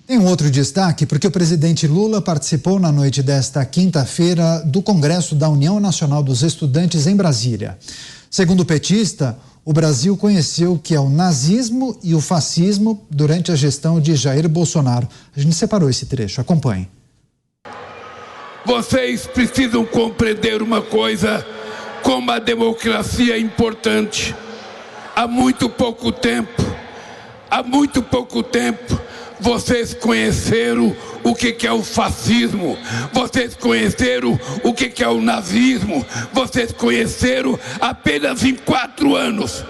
Tem um outro destaque porque o presidente Lula participou na noite desta quinta-feira do Congresso da União Nacional dos Estudantes em Brasília. Segundo o petista, o Brasil conheceu o que é o nazismo e o fascismo durante a gestão de Jair Bolsonaro. A gente separou esse trecho, acompanhe. Vocês precisam compreender uma coisa, como a democracia é importante. Há muito pouco tempo, vocês conheceram o que é o fascismo, vocês conheceram o que é o nazismo, vocês conheceram apenas em 4 anos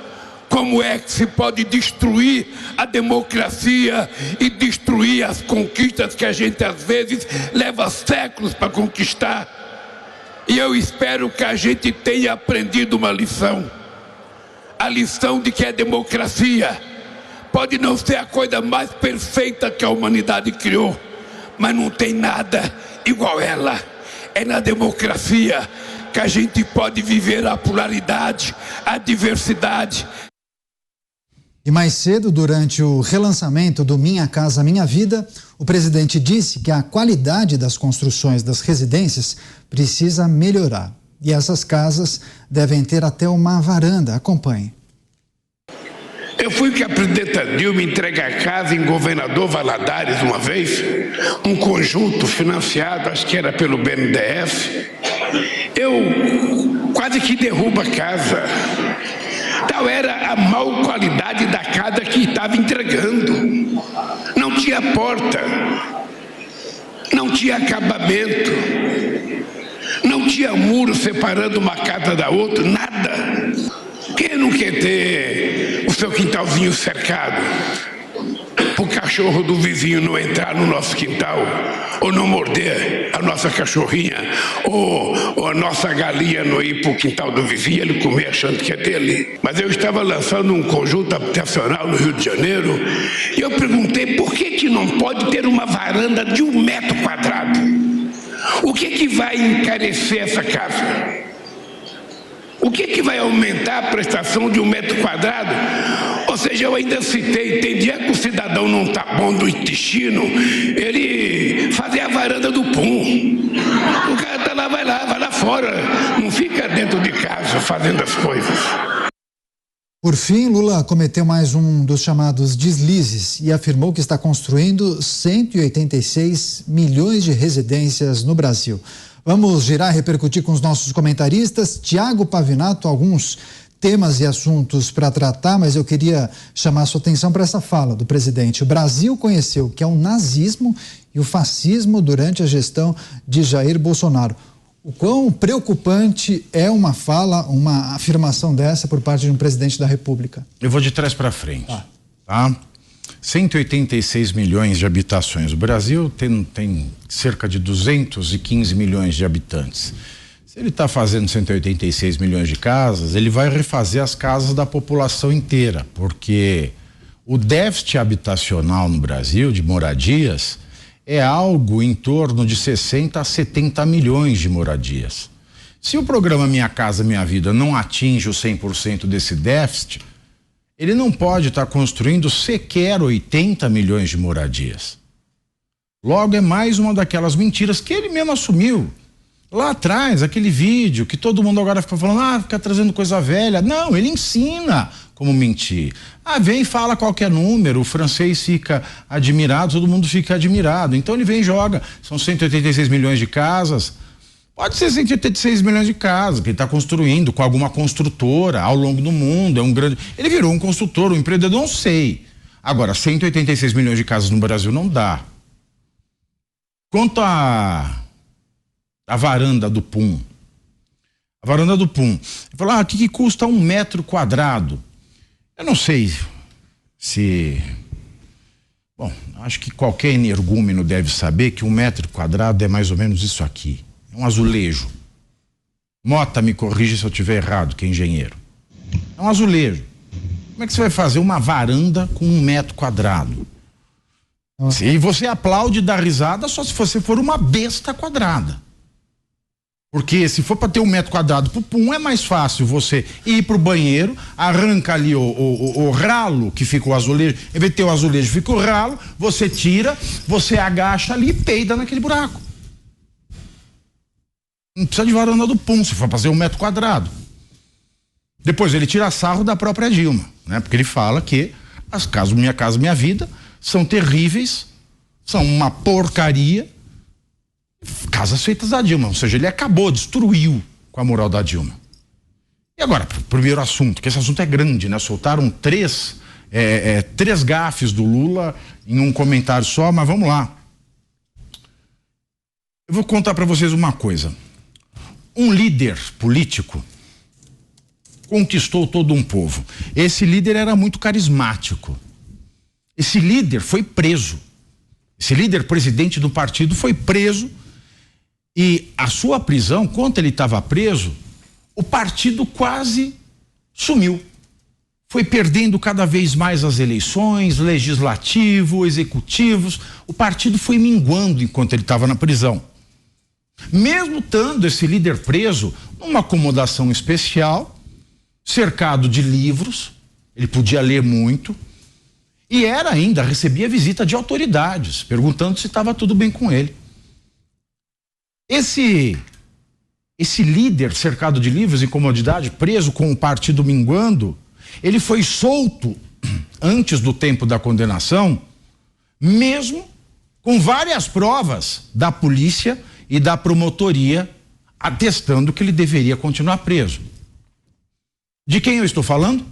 como é que se pode destruir a democracia e destruir as conquistas que a gente às vezes leva séculos para conquistar. E eu espero que a gente tenha aprendido uma lição, a lição de que a democracia pode não ser a coisa mais perfeita que a humanidade criou, mas não tem nada igual ela. É na democracia que a gente pode viver a pluralidade, a diversidade. E mais cedo, durante o relançamento do Minha Casa Minha Vida, o presidente disse que a qualidade das construções das residências precisa melhorar. E essas casas devem ter até uma varanda. Acompanhe. Eu fui com a presidenta Dilma entregar casa em Governador Valadares uma vez, um conjunto financiado, acho que era pelo BNDES. Eu quase que derrubo a casa. Tal era a mau qualidade da casa que estava entregando. Não tinha porta, não tinha acabamento, não tinha muro separando uma casa da outra, nada. Quem não quer ter o seu quintalzinho cercado, para o cachorro do vizinho não entrar no nosso quintal, ou não morder a nossa cachorrinha, ou a nossa galinha não ir para o quintal do vizinho, ele comer achando que é dele? Mas eu estava lançando um conjunto habitacional no Rio de Janeiro, e eu perguntei por que não pode ter uma varanda de 1 metro quadrado? O que vai encarecer essa casa? O que vai aumentar a prestação de 1 metro quadrado? Ou seja, eu ainda citei, tem dia que o cidadão não está bom do intestino, ele fazer a varanda do pum. O cara está lá, vai lá fora, não fica dentro de casa fazendo as coisas. Por fim, Lula cometeu mais um dos chamados deslizes e afirmou que está construindo 186 milhões de residências no Brasil. Vamos girar e repercutir com os nossos comentaristas. Tiago Pavinato, alguns temas e assuntos para tratar, mas eu queria chamar a sua atenção para essa fala do presidente. O Brasil conheceu o que é o nazismo e o fascismo durante a gestão de Jair Bolsonaro. O quão preocupante é uma fala, uma afirmação dessa por parte de um presidente da República? Eu vou de trás para frente, tá? 186 milhões de habitações. O Brasil tem cerca de 215 milhões de habitantes. Se ele está fazendo 186 milhões de casas, ele vai refazer as casas da população inteira, porque o déficit habitacional no Brasil, de moradias, é algo em torno de 60 a 70 milhões de moradias. Se o programa Minha Casa Minha Vida não atinge os 100% desse déficit, ele não pode estar construindo sequer 80 milhões de moradias. Logo, é mais uma daquelas mentiras que ele mesmo assumiu. Lá atrás, aquele vídeo que todo mundo agora fica falando, fica trazendo coisa velha. Não, ele ensina como mentir. Vem e fala qualquer número, o francês fica admirado, todo mundo fica admirado. Então ele vem e joga, são 186 milhões de casas. Pode ser 186 milhões de casas que ele está construindo com alguma construtora ao longo do mundo. Ele virou um construtor, um empreendedor, não sei. Agora, 186 milhões de casas no Brasil não dá. Quanto à varanda do PUM. A varanda do PUM. Ele falou, o que custa 1 metro quadrado? Eu não sei se... Bom, acho que qualquer energúmeno deve saber que 1 metro quadrado é mais ou menos isso aqui. Um azulejo. Mota, me corrige se eu estiver errado, que é engenheiro. É um azulejo. Como é que você vai fazer uma varanda com 1 metro quadrado? E você aplaude e dá risada só se você for uma besta quadrada. Porque se for para ter 1 metro quadrado pro pum, é mais fácil você ir pro banheiro, arranca ali o ralo que fica o azulejo, em vez de ter o azulejo, fica o ralo, você tira, você agacha ali e peida naquele buraco. Não precisa de varanda do pum, se for fazer 1 metro quadrado. Depois ele tira sarro da própria Dilma, né? Porque ele fala que as casas Minha Casa Minha Vida são terríveis, são uma porcaria. Casas feitas da Dilma, ou seja, ele acabou, destruiu com a moral da Dilma. E agora, primeiro assunto, que esse assunto é grande, né? Soltaram três gafes do Lula em um comentário só, mas vamos lá. Eu vou contar para vocês uma coisa. Um líder político conquistou todo um povo. Esse líder era muito carismático. Esse líder foi preso. Esse líder presidente do partido foi preso. E a sua prisão, enquanto ele estava preso, o partido quase sumiu. Foi perdendo cada vez mais as eleições, legislativo, executivos. O partido foi minguando enquanto ele estava na prisão. Mesmo estando esse líder preso numa acomodação especial, cercado de livros, ele podia ler muito, e recebia visita de autoridades, perguntando se estava tudo bem com ele. Esse líder cercado de livros e comodidade, preso com o partido minguando, ele foi solto antes do tempo da condenação, mesmo com várias provas da polícia e da promotoria atestando que ele deveria continuar preso. De quem eu estou falando?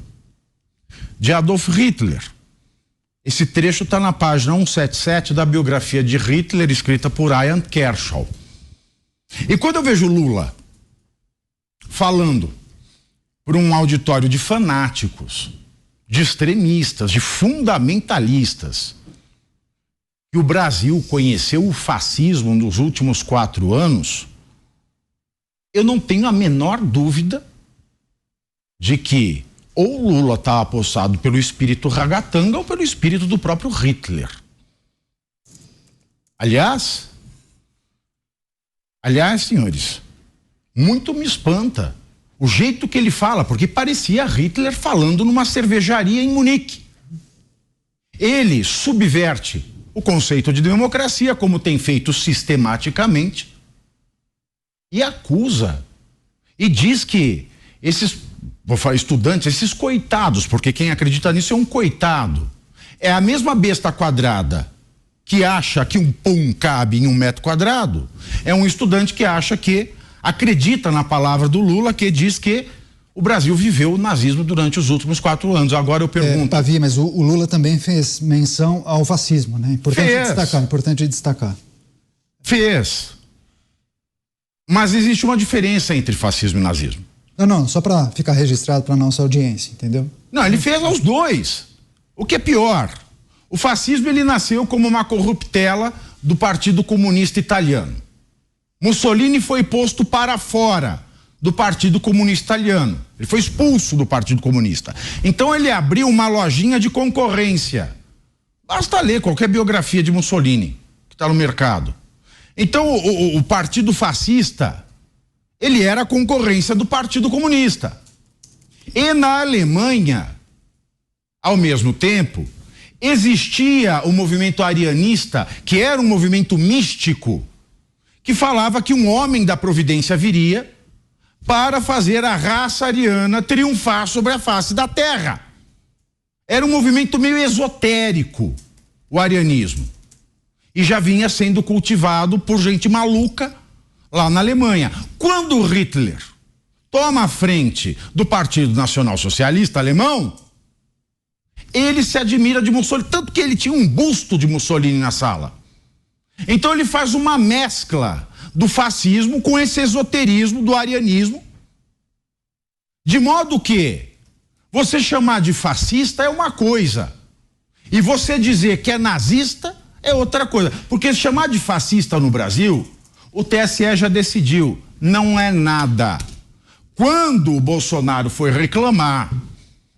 De Adolf Hitler. Esse trecho está na página 177 da biografia de Hitler, escrita por Ian Kershaw. E quando eu vejo Lula falando por um auditório de fanáticos, de extremistas, de fundamentalistas, que o Brasil conheceu o fascismo nos últimos 4 anos, eu não tenho a menor dúvida de que ou Lula está apossado pelo espírito ragatanga ou pelo espírito do próprio Hitler. Aliás, senhores, muito me espanta o jeito que ele fala, porque parecia Hitler falando numa cervejaria em Munique. Ele subverte o conceito de democracia, como tem feito sistematicamente, e acusa, e diz que esses, vou falar estudantes, esses coitados, porque quem acredita nisso é um coitado, é a mesma besta quadrada que acha que um pum cabe em 1 metro quadrado, é um estudante que acredita na palavra do Lula, que diz que o Brasil viveu o nazismo durante os últimos 4 anos. Agora eu pergunto... Pavi, mas o Lula também fez menção ao fascismo, né? Importante destacar. Fez. Mas existe uma diferença entre fascismo e nazismo. Não, só para ficar registrado para nossa audiência, entendeu? Não, ele fez aos dois. O que é pior... O fascismo ele nasceu como uma corruptela do Partido Comunista Italiano. Mussolini foi posto para fora do Partido Comunista Italiano. Ele foi expulso do Partido Comunista. Então ele abriu uma lojinha de concorrência. Basta ler qualquer biografia de Mussolini que está no mercado. Então o Partido Fascista, ele era a concorrência do Partido Comunista. E na Alemanha, ao mesmo tempo, existia o movimento arianista, que era um movimento místico, que falava que um homem da providência viria para fazer a raça ariana triunfar sobre a face da terra. Era um movimento meio esotérico, o arianismo. E já vinha sendo cultivado por gente maluca lá na Alemanha. Quando Hitler toma a frente do Partido Nacional Socialista Alemão, ele se admira de Mussolini, tanto que ele tinha um busto de Mussolini na sala. Então ele faz uma mescla do fascismo com esse esoterismo do arianismo, de modo que você chamar de fascista é uma coisa, e você dizer que é nazista é outra coisa. Porque chamar de fascista no Brasil, o TSE já decidiu, não é nada. Quando o Bolsonaro foi reclamar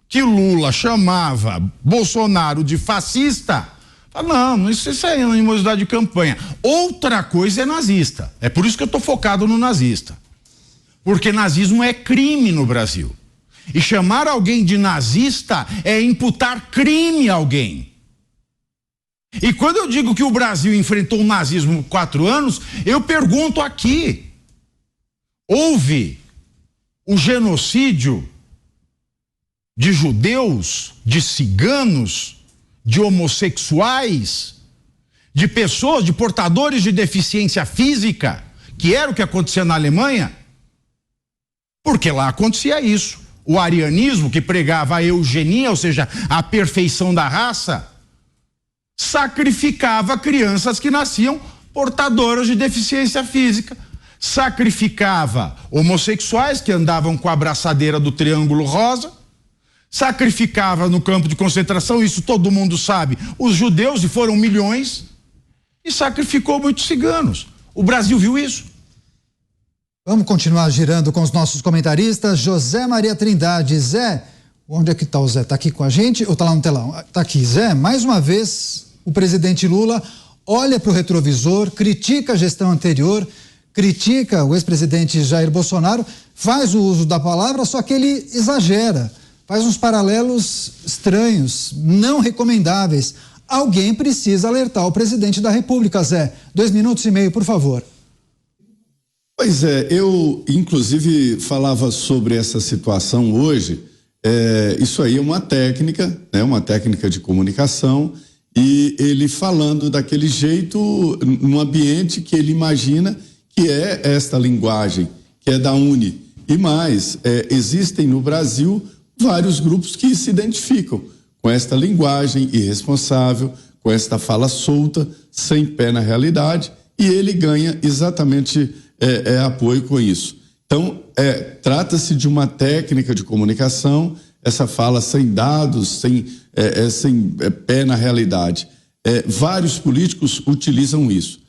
que Lula chamava Bolsonaro de fascista, fala, não, isso é animosidade de campanha. Outra coisa é nazista. É por isso que eu estou focado no nazista. porque nazismo é crime no Brasil. E chamar alguém de nazista é imputar crime a alguém. E quando eu digo que o Brasil enfrentou o nazismo por 4 anos, eu pergunto aqui: houve o genocídio de judeus, de ciganos, de homossexuais, de pessoas, de portadores de deficiência física, que era o que acontecia na Alemanha? Porque lá acontecia isso. O arianismo, que pregava a eugenia, ou seja, a perfeição da raça, sacrificava crianças que nasciam portadoras de deficiência física, sacrificava homossexuais que andavam com a abraçadeira do Triângulo Rosa, sacrificava no campo de concentração, isso todo mundo sabe, os judeus, e foram milhões, e sacrificou muitos ciganos. O Brasil viu isso. Vamos continuar girando com os nossos comentaristas. José Maria Trindade. Zé, onde é que está o Zé? Está aqui com a gente ou está lá no telão? Está aqui. Zé, mais uma vez o presidente Lula olha para o retrovisor, critica a gestão anterior, critica o ex-presidente Jair Bolsonaro, faz o uso da palavra, só que ele exagera, faz uns paralelos estranhos, não recomendáveis. Alguém precisa alertar o presidente da República, Zé. 2 minutos e meio, por favor. Pois é, eu inclusive falava sobre essa situação hoje. Isso aí é uma técnica, né, uma técnica de comunicação, e ele falando daquele jeito num ambiente que ele imagina que é esta linguagem, que é da UNE. E mais, existem no Brasil vários grupos que se identificam com esta linguagem irresponsável, com esta fala solta, sem pé na realidade, e ele ganha exatamente apoio com isso. Então, trata-se de uma técnica de comunicação, essa fala sem dados, sem pé na realidade. Vários políticos utilizam isso.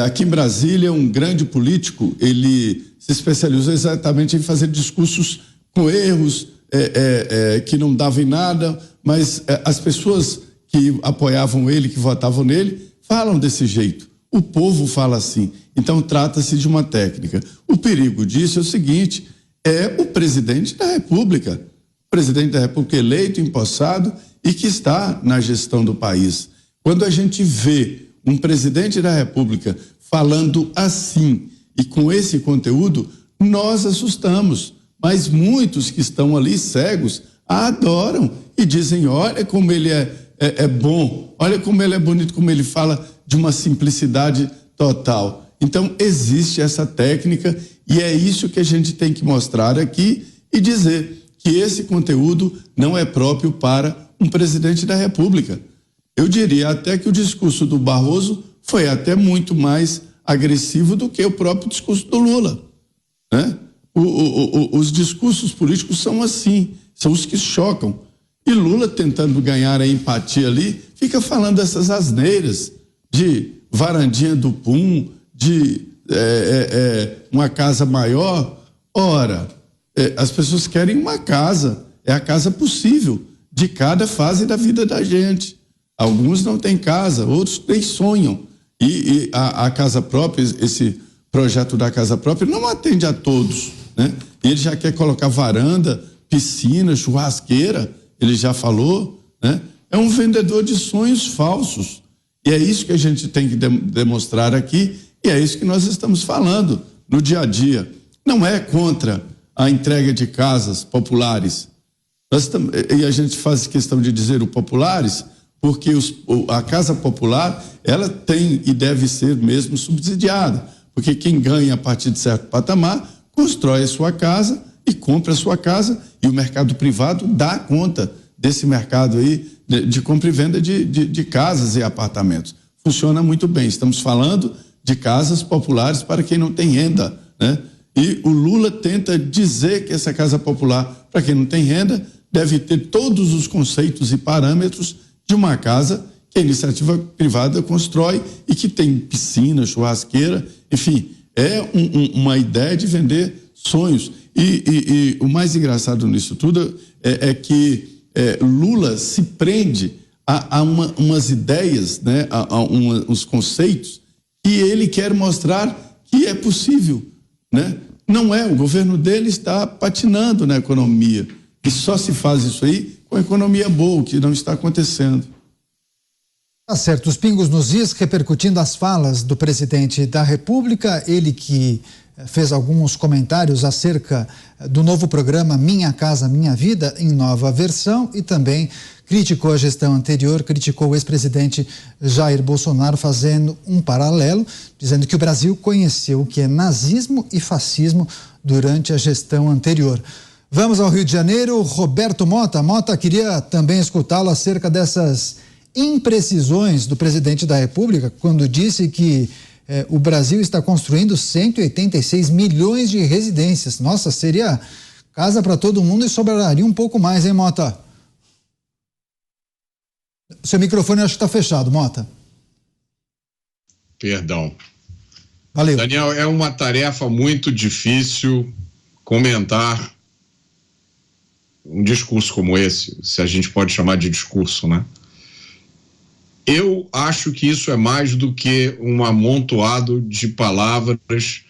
Aqui em Brasília, um grande político, ele se especializou exatamente em fazer discursos com erros, que não davam em nada, mas as pessoas que apoiavam ele, que votavam nele, falam desse jeito. O povo fala assim. Então, trata-se de uma técnica. O perigo disso é o seguinte: o presidente da República. O presidente da República eleito, empossado e que está na gestão do país. Quando a gente vê um presidente da República falando assim e com esse conteúdo, nós assustamos. Mas muitos que estão ali cegos adoram e dizem: olha como ele é bom, olha como ele é bonito, como ele fala de uma simplicidade total. Então, existe essa técnica e é isso que a gente tem que mostrar aqui e dizer que esse conteúdo não é próprio para um presidente da República. Eu diria até que o discurso do Barroso foi até muito mais agressivo do que o próprio discurso do Lula, né? Os discursos políticos são assim, são os que chocam. E Lula, tentando ganhar a empatia ali, fica falando essas asneiras de varandinha do Pum, de uma casa maior. Ora, as pessoas querem uma casa, é a casa possível de cada fase da vida da gente. Alguns não têm casa, outros nem sonham. E a casa própria, esse projeto da casa própria não atende a todos, né? Ele já quer colocar varanda, piscina, churrasqueira, ele já falou, né? É um vendedor de sonhos falsos. E é isso que a gente tem que demonstrar aqui, e é isso que nós estamos falando no dia a dia. Não é contra a entrega de casas populares. E a gente faz questão de dizer o populares, porque a casa popular, ela tem e deve ser mesmo subsidiada, porque quem ganha a partir de certo patamar constrói a sua casa e compra a sua casa, e o mercado privado dá conta desse mercado aí de compra e venda de casas e apartamentos. Funciona muito bem. Estamos falando de casas populares para quem não tem renda, né? E o Lula tenta dizer que essa casa popular, para quem não tem renda, deve ter todos os conceitos e parâmetros de uma casa que a iniciativa privada constrói e que tem piscina, churrasqueira, enfim, uma ideia de vender sonhos. E o mais engraçado nisso tudo é que Lula se prende a umas ideias, né, uns conceitos que ele quer mostrar que é possível, né? Não é, o governo dele está patinando na economia. E só se faz isso aí com a economia boa, o que não está acontecendo. Tá certo, os pingos nos is, repercutindo as falas do presidente da República, ele que fez alguns comentários acerca do novo programa Minha Casa Minha Vida, em nova versão, e também criticou a gestão anterior, criticou o ex-presidente Jair Bolsonaro, fazendo um paralelo, dizendo que o Brasil conheceu o que é nazismo e fascismo durante a gestão anterior. Vamos ao Rio de Janeiro, Roberto Mota. Mota, queria também escutá-lo acerca dessas imprecisões do presidente da República, quando disse que o Brasil está construindo 186 milhões de residências. Nossa, seria casa para todo mundo e sobraria um pouco mais, hein, Mota? Seu microfone acho que está fechado, Mota. Perdão. Valeu. Daniel, é uma tarefa muito difícil comentar um discurso como esse, se a gente pode chamar de discurso, né? Eu acho que isso é mais do que um amontoado de palavras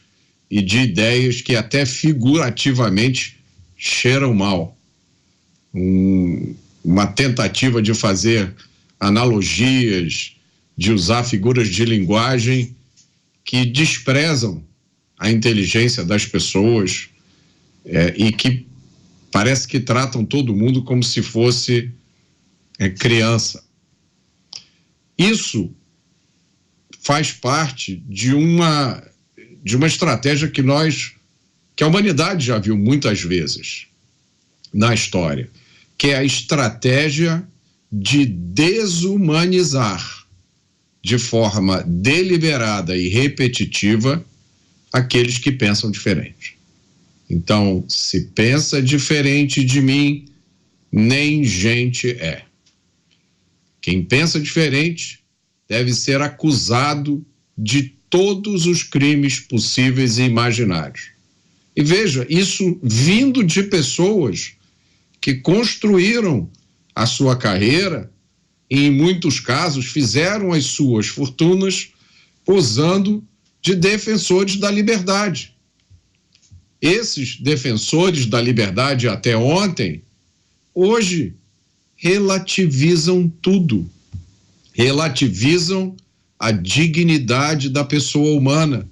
e de ideias que até figurativamente cheiram mal. Uma tentativa de fazer analogias, de usar figuras de linguagem que desprezam a inteligência das pessoas e que parece que tratam todo mundo como se fosse criança. Isso faz parte de uma estratégia que a humanidade já viu muitas vezes na história, que é a estratégia de desumanizar de forma deliberada e repetitiva aqueles que pensam diferente. Então, se pensa diferente de mim, nem gente é. Quem pensa diferente deve ser acusado de todos os crimes possíveis e imaginários. E veja, isso vindo de pessoas que construíram a sua carreira e, em muitos casos, fizeram as suas fortunas posando de defensores da liberdade. Esses defensores da liberdade até ontem, hoje, relativizam tudo, relativizam a dignidade da pessoa humana,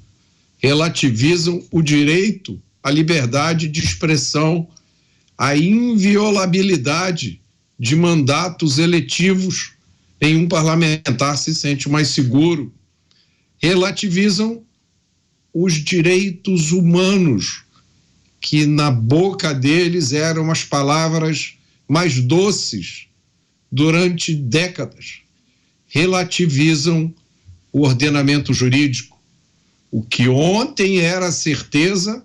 relativizam o direito à liberdade de expressão, a inviolabilidade de mandatos eletivos. Nenhum parlamentar se sente mais seguro. Relativizam os direitos humanos, que na boca deles eram as palavras mais doces durante décadas. Relativizam o ordenamento jurídico. O que ontem era certeza,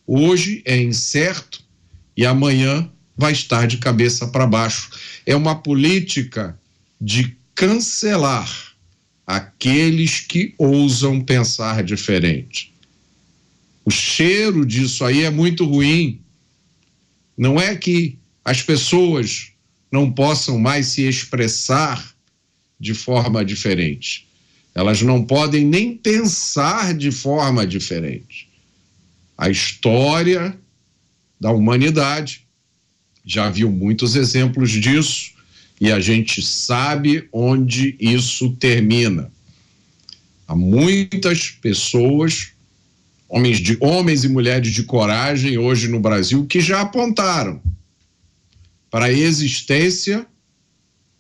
hoje é incerto e amanhã vai estar de cabeça para baixo. É uma política de cancelar aqueles que ousam pensar diferente. O cheiro disso aí é muito ruim. Não é que as pessoas não possam mais se expressar de forma diferente. Elas não podem nem pensar de forma diferente. A história da humanidade já viu muitos exemplos disso e a gente sabe onde isso termina. Há muitas pessoas, homens e mulheres de coragem hoje no Brasil, que já apontaram para a existência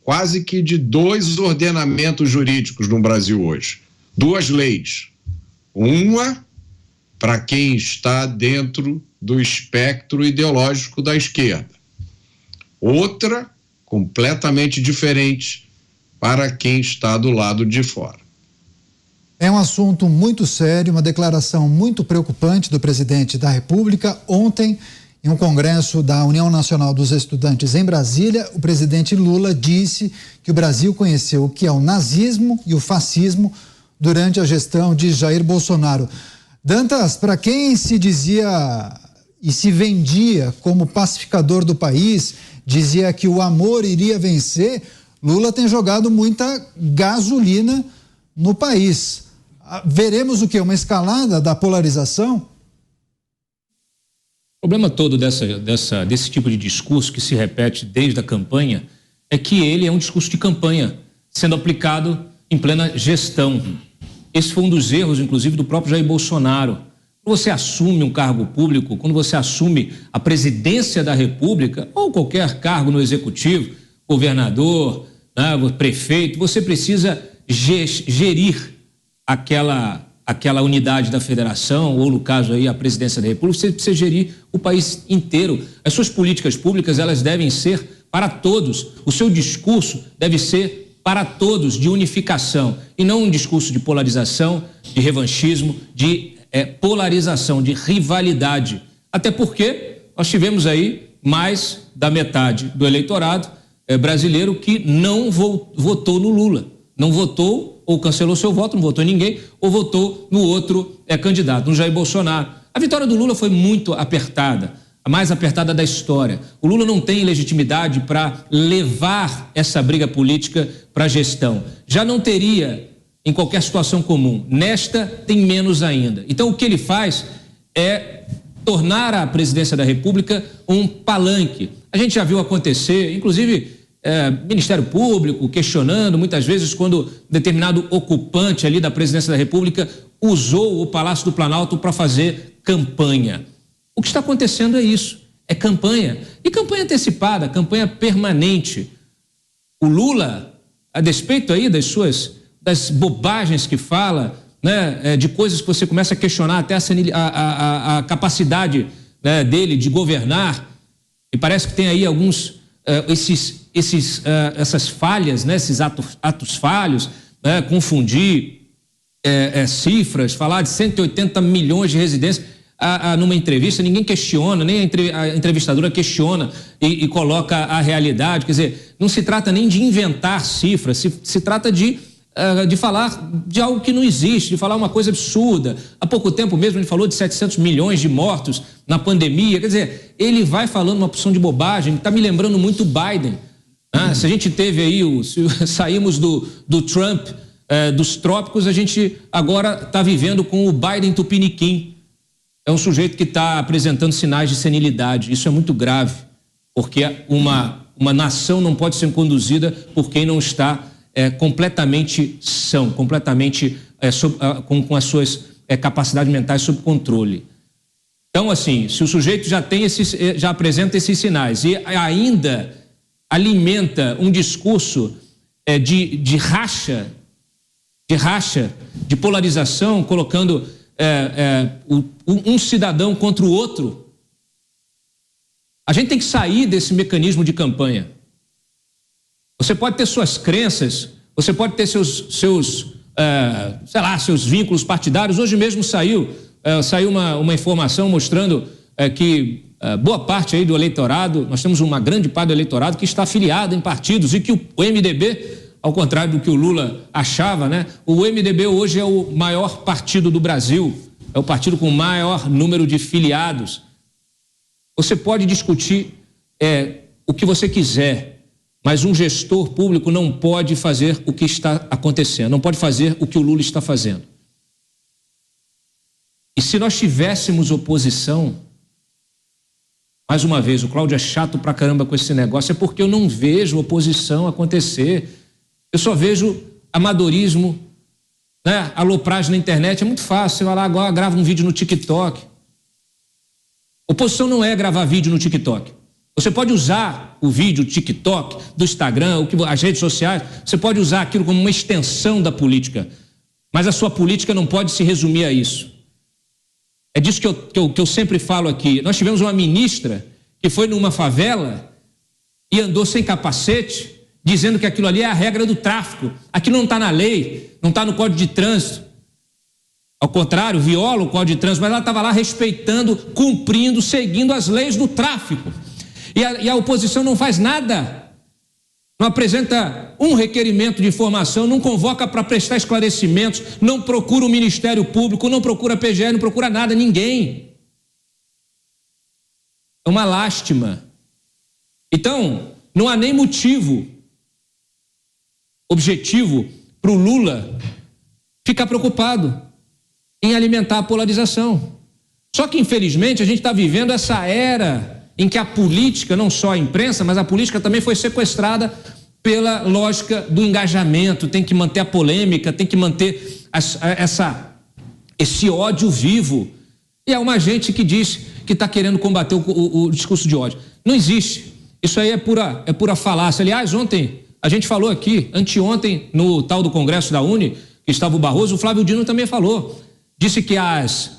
quase que de 2 ordenamentos jurídicos no Brasil hoje. 2 leis. Uma para quem está dentro do espectro ideológico da esquerda. Outra, completamente diferente, para quem está do lado de fora. É um assunto muito sério, uma declaração muito preocupante do presidente da República. Ontem, em um congresso da União Nacional dos Estudantes em Brasília, o presidente Lula disse que o Brasil conheceu o que é o nazismo e o fascismo durante a gestão de Jair Bolsonaro. Dantas, para quem se dizia e se vendia como pacificador do país, dizia que o amor iria vencer, Lula tem jogado muita gasolina no país. Veremos o quê? Uma escalada da polarização? O problema todo desse tipo de discurso que se repete desde a campanha é que ele é um discurso de campanha sendo aplicado em plena gestão. Esse foi um dos erros, inclusive, do próprio Jair Bolsonaro. Quando você assume um cargo público, quando você assume a presidência da República ou qualquer cargo no executivo, governador, né, prefeito, você precisa gerir aquela unidade da federação, ou no caso aí a presidência da República, você precisa gerir o país inteiro. As suas políticas públicas, elas devem ser para todos. O seu discurso deve ser para todos, de unificação, e não um discurso de polarização, de revanchismo, de polarização, de rivalidade. Até porque nós tivemos aí mais da metade do eleitorado brasileiro que não votou no Lula, não votou ou cancelou seu voto, não votou em ninguém, ou votou no outro candidato, no Jair Bolsonaro. A vitória do Lula foi muito apertada, a mais apertada da história. O Lula não tem legitimidade para levar essa briga política para a gestão. Já não teria em qualquer situação comum. Nesta, tem menos ainda. Então, o que ele faz é tornar a presidência da República um palanque. A gente já viu acontecer, inclusive, Ministério Público questionando muitas vezes quando determinado ocupante ali da presidência da República usou o Palácio do Planalto para fazer campanha. O que está acontecendo é isso, é campanha. E campanha antecipada, campanha permanente. O Lula, a despeito aí das bobagens que fala, né, de coisas que você começa a questionar até a capacidade, né, dele de governar, e parece que tem aí essas falhas, né, esses atos falhos, né, confundir cifras, falar de 180 milhões de residências. Numa entrevista, ninguém questiona, nem a entrevistadora questiona e coloca a realidade. Quer dizer, não se trata nem de inventar cifras, se trata de falar de algo que não existe, de falar uma coisa absurda. Há pouco tempo mesmo ele falou de 700 milhões de mortos na pandemia. Quer dizer, ele vai falando uma porção de bobagem, está me lembrando muito Biden. Se a gente teve aí, saímos do Trump, dos trópicos, a gente agora está vivendo com o Biden tupiniquim. É um sujeito que está apresentando sinais de senilidade. Isso é muito grave, porque uma nação não pode ser conduzida por quem não está completamente são, completamente com as suas capacidades mentais sob controle. Então, assim, se o sujeito já apresenta esses sinais e ainda alimenta um discurso de racha, de polarização, colocando um cidadão contra o outro, a gente tem que sair desse mecanismo de campanha. Você pode ter suas crenças, você pode ter seus vínculos partidários. Hoje mesmo saiu uma informação mostrando que boa parte aí do eleitorado, nós temos uma grande parte do eleitorado que está afiliado em partidos e que o MDB, ao contrário do que o Lula achava, né? O MDB hoje é o maior partido do Brasil, é o partido com o maior número de filiados. Você pode discutir o que você quiser, mas um gestor público não pode fazer o que está acontecendo, não pode fazer o que o Lula está fazendo. E se nós tivéssemos oposição, mais uma vez, o Cláudio é chato pra caramba com esse negócio, é porque eu não vejo oposição acontecer. Eu só vejo amadorismo, né? Alopragem na internet. É muito fácil, você vai lá agora, grava um vídeo no TikTok. Oposição não é gravar vídeo no TikTok. Você pode usar o vídeo do TikTok, do Instagram, as redes sociais, você pode usar aquilo como uma extensão da política, mas a sua política não pode se resumir a isso. É disso que eu sempre falo aqui. Nós tivemos uma ministra que foi numa favela e andou sem capacete, dizendo que aquilo ali é a regra do tráfico. Aquilo não está na lei, não está no Código de Trânsito. Ao contrário, viola o Código de Trânsito, mas ela estava lá respeitando, cumprindo, seguindo as leis do tráfico. E a oposição não faz nada, não apresenta um requerimento de informação, não convoca para prestar esclarecimentos, não procura o Ministério Público, não procura a PGR, não procura nada, ninguém. É uma lástima. Então, não há nem motivo objetivo para o Lula ficar preocupado em alimentar a polarização. Só que, infelizmente, a gente está vivendo essa era em que a política, não só a imprensa, mas a política também foi sequestrada pela lógica do engajamento, tem que manter a polêmica, tem que manter esse ódio vivo. E é uma gente que diz que está querendo combater o discurso de ódio. Não existe. Isso aí é pura falácia. Aliás, ontem, a gente falou aqui, anteontem, no tal do Congresso da UNE, que estava o Barroso, o Flávio Dino também falou. Disse que as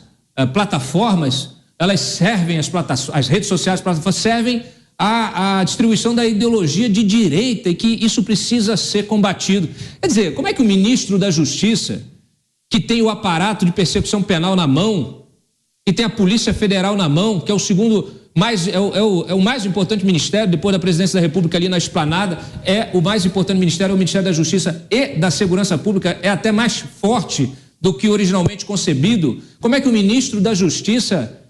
plataformas, elas servem, as redes sociais, as plataformas servem à distribuição da ideologia de direita e que isso precisa ser combatido. Quer dizer, como é que o ministro da Justiça, que tem o aparato de persecução penal na mão, que tem a Polícia Federal na mão, que é o segundo o mais importante ministério, depois da Presidência da República ali na Esplanada, é o mais importante ministério, é o Ministério da Justiça e da Segurança Pública, é até mais forte do que originalmente concebido. Como é que o ministro da Justiça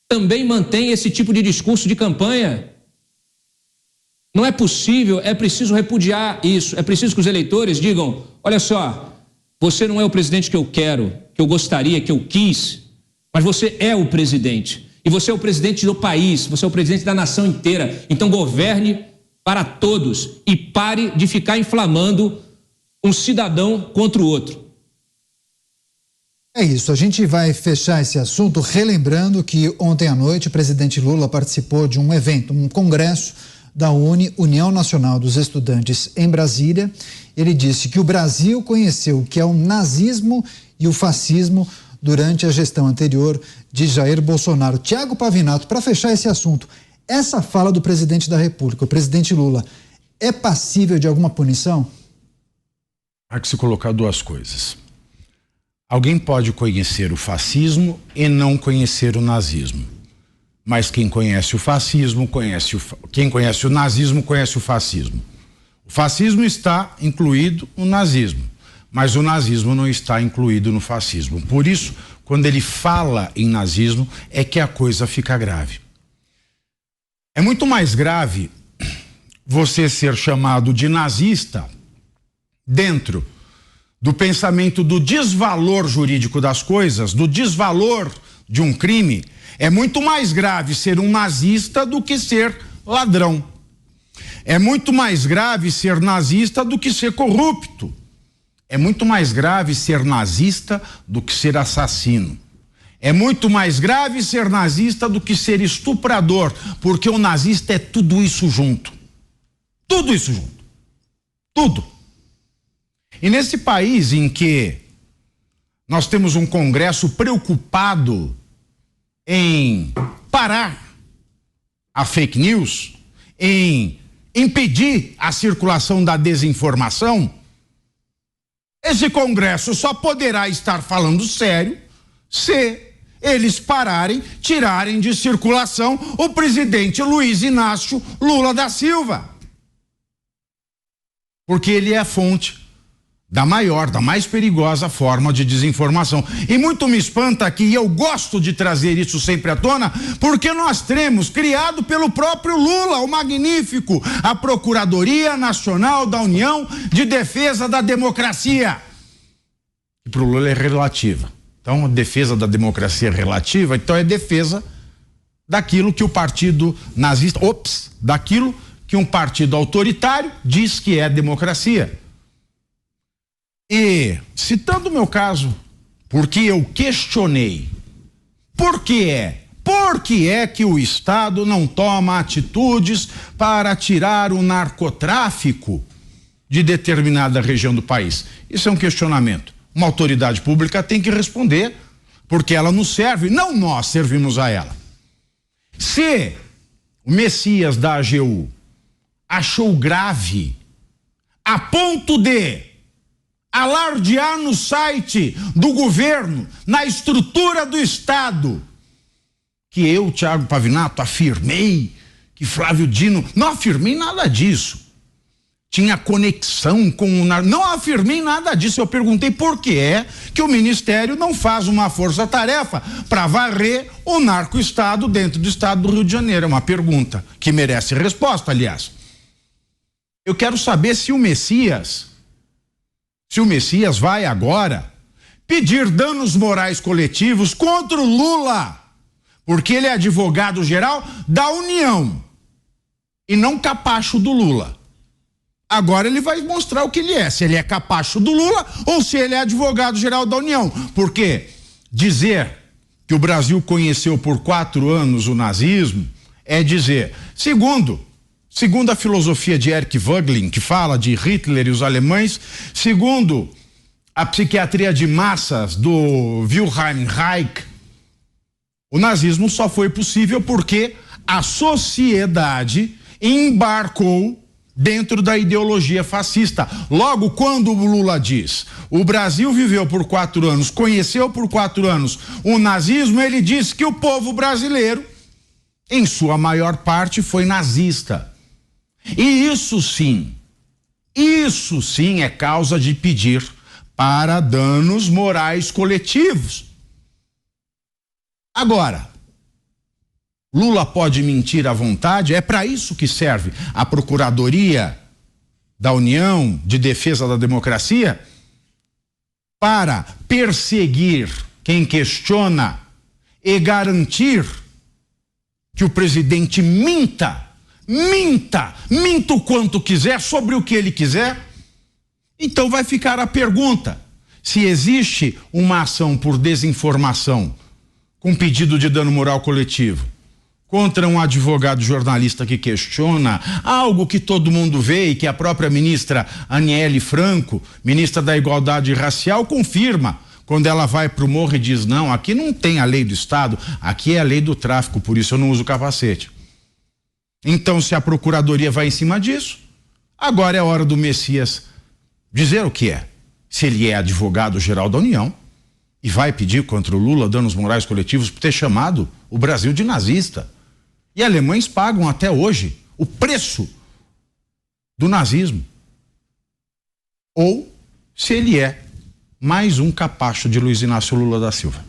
também mantém esse tipo de discurso de campanha? Não é possível, é preciso repudiar isso, é preciso que os eleitores digam, olha só, você não é o presidente que eu quero, que eu gostaria, que eu quis, mas você é o presidente. E você é o presidente do país, você é o presidente da nação inteira. Então governe para todos e pare de ficar inflamando um cidadão contra o outro. É isso, a gente vai fechar esse assunto relembrando que ontem à noite o presidente Lula participou de um evento, um congresso da UNE, União Nacional dos Estudantes, em Brasília. Ele disse que o Brasil conheceu o que é o nazismo e o fascismo durante a gestão anterior de Jair Bolsonaro. Tiago Pavinato, para fechar esse assunto, essa fala do presidente da República, o presidente Lula, é passível de alguma punição? Há que se colocar duas coisas. Alguém pode conhecer o fascismo e não conhecer o nazismo. Mas quem conhece o fascismo, quem conhece o nazismo, conhece o fascismo. O fascismo está incluído no nazismo, mas o nazismo não está incluído no fascismo. Por isso, quando ele fala em nazismo, é que a coisa fica grave. É muito mais grave você ser chamado de nazista dentro do pensamento do desvalor jurídico das coisas, do desvalor de um crime. É muito mais grave ser um nazista do que ser ladrão. É muito mais grave ser nazista do que ser corrupto. É muito mais grave ser nazista do que ser assassino. É muito mais grave ser nazista do que ser estuprador, porque o nazista é tudo isso junto. Tudo isso junto. Tudo. E nesse país em que nós temos um Congresso preocupado em parar a fake news, em impedir a circulação da desinformação, esse Congresso só poderá estar falando sério se eles pararem, tirarem de circulação o presidente Luiz Inácio Lula da Silva. Porque ele é a fonte da maior, da mais perigosa forma de desinformação. E muito me espanta aqui, e eu gosto de trazer isso sempre à tona, porque nós temos, criado pelo próprio Lula, o magnífico, a Procuradoria Nacional da União de Defesa da Democracia. E para o Lula é relativa. Então, a defesa da democracia é relativa, então é defesa daquilo que o partido nazista, daquilo que um partido autoritário diz que é democracia. E, citando o meu caso, porque eu questionei, por que é que o Estado não toma atitudes para tirar o narcotráfico de determinada região do país? Isso é um questionamento. Uma autoridade pública tem que responder, porque ela nos serve, não nós servimos a ela. Se o Messias da AGU achou grave a ponto de alardear no site do governo, na estrutura do Estado, que eu, Tiago Pavinato, afirmei que Flávio Dino, não afirmei nada disso, tinha conexão com o narco, não afirmei nada disso, eu perguntei por que é que o Ministério não faz uma força-tarefa para varrer o narco-estado dentro do estado do Rio de Janeiro. É uma pergunta que merece resposta, aliás. Eu quero saber se o Messias vai agora pedir danos morais coletivos contra o Lula, Porque ele é advogado-geral da União e não capacho do Lula. Agora ele vai mostrar o que ele é, se ele é capacho do Lula ou se ele é advogado-geral da União. Porque dizer que o Brasil conheceu por 4 anos o nazismo é dizer, segundo a filosofia de Eric Voegelin, que fala de Hitler e os alemães, segundo a psiquiatria de massas do Wilhelm Reich, o nazismo só foi possível porque a sociedade embarcou dentro da ideologia fascista. Logo, quando o Lula diz, o Brasil viveu por 4 anos, conheceu por 4 anos o nazismo, ele diz que o povo brasileiro, em sua maior parte, foi nazista. E isso sim é causa de pedir para danos morais coletivos. Agora, Lula pode mentir à vontade, é para isso que serve a Procuradoria da União de Defesa da Democracia, para perseguir quem questiona e garantir que o presidente minta o quanto quiser, sobre o que ele quiser. Então vai ficar a pergunta, se existe uma ação por desinformação com pedido de dano moral coletivo contra um advogado jornalista que questiona algo que todo mundo vê e que a própria ministra Aniele Franco, ministra da Igualdade Racial, confirma quando ela vai pro morro e diz, não, aqui não tem a lei do Estado, aqui é a lei do tráfico, por isso eu não uso capacete. Então, se a Procuradoria vai em cima disso, agora é hora do Messias dizer o que é. Se ele é advogado-geral da União e vai pedir contra o Lula danos morais coletivos por ter chamado o Brasil de nazista. E alemães pagam até hoje o preço do nazismo. Ou se ele é mais um capacho de Luiz Inácio Lula da Silva.